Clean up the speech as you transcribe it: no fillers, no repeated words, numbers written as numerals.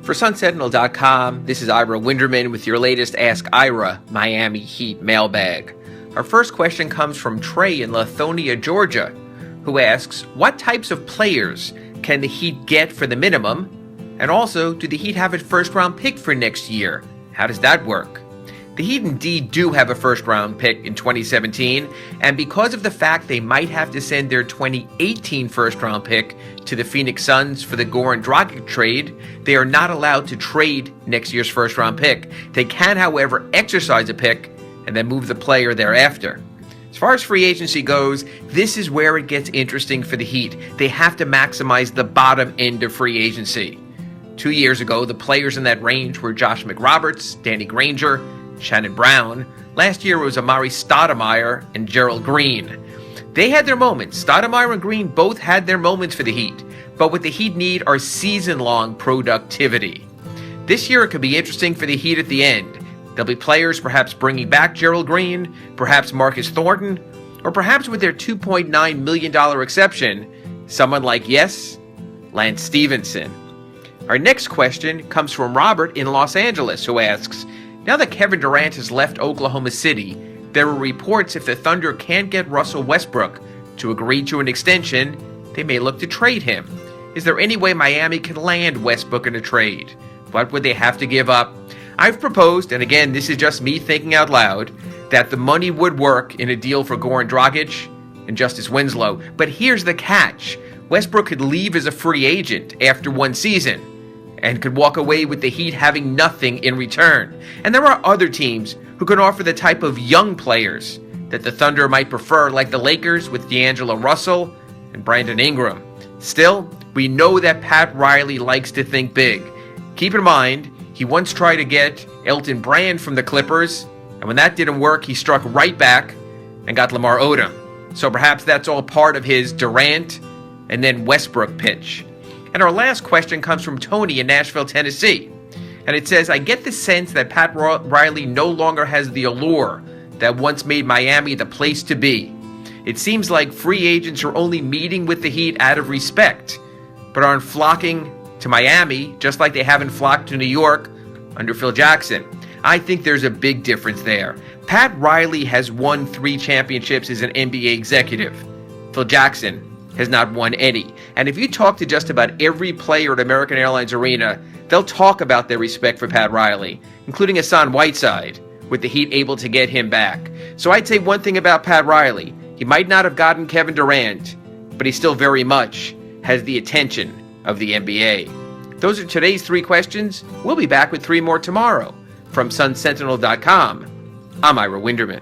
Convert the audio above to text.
For SunSentinel.com, this is Ira Winderman with your latest Ask Ira Miami Heat mailbag. Our first question comes from Trey in Lithonia, Georgia, who asks, what types of players can the Heat get for the minimum? And also, do the Heat have a first-round pick for next year? How does that work? The Heat indeed do have a first-round pick in 2017, and because of the fact they might have to send their 2018 first-round pick to the Phoenix Suns for the Goran Dragic trade, they are not allowed to trade next year's first-round pick. They can, however, exercise a pick and then move the player thereafter. As far as free agency goes, this is where it gets interesting for the Heat. They have to maximize the bottom end of free agency. 2 years ago, the players in that range were Josh McRoberts, Danny Granger, Shannon Brown. Last year it was Amari Stoudemire and Gerald Green. They had their moments. Stoudemire and Green both had their moments for the Heat. But what the Heat need are season-long productivity. This year it could be interesting for the Heat at the end. There'll be players perhaps bringing back Gerald Green, perhaps Marcus Thornton, or perhaps with their $2.9 million exception, someone like, Lance Stevenson. Our next question comes from Robert in Los Angeles, who asks, now that Kevin Durant has left Oklahoma City, there are reports if the Thunder can't get Russell Westbrook to agree to an extension, they may look to trade him. Is there any way Miami can land Westbrook in a trade? What would they have to give up? I've proposed, and again, this is just me thinking out loud, that the money would work in a deal for Goran Dragic and Justice Winslow. But here's the catch. Westbrook could leave as a free agent after one season and could walk away with the Heat having nothing in return. And there are other teams who can offer the type of young players that the Thunder might prefer, like the Lakers with D'Angelo Russell and Brandon Ingram. Still, we know that Pat Riley likes to think big. Keep in mind, he once tried to get Elton Brand from the Clippers, and when that didn't work, he struck right back and got Lamar Odom. So perhaps that's all part of his Durant and then Westbrook pitch. And our last question comes from Tony in Nashville, Tennessee. And it says, I get the sense that Pat Riley no longer has the allure that once made Miami the place to be. It seems like free agents are only meeting with the Heat out of respect, but aren't flocking to Miami just like they haven't flocked to New York under Phil Jackson. I think there's a big difference there. Pat Riley has won 3 championships as an NBA executive. Phil Jackson has not won any. And if you talk to just about every player at American Airlines Arena, they'll talk about their respect for Pat Riley, including Hassan Whiteside, with the Heat able to get him back. So I'd say one thing about Pat Riley. He might not have gotten Kevin Durant, but he still very much has the attention of the NBA. Those are today's 3 questions. We'll be back with 3 more tomorrow. From SunSentinel.com, I'm Ira Winderman.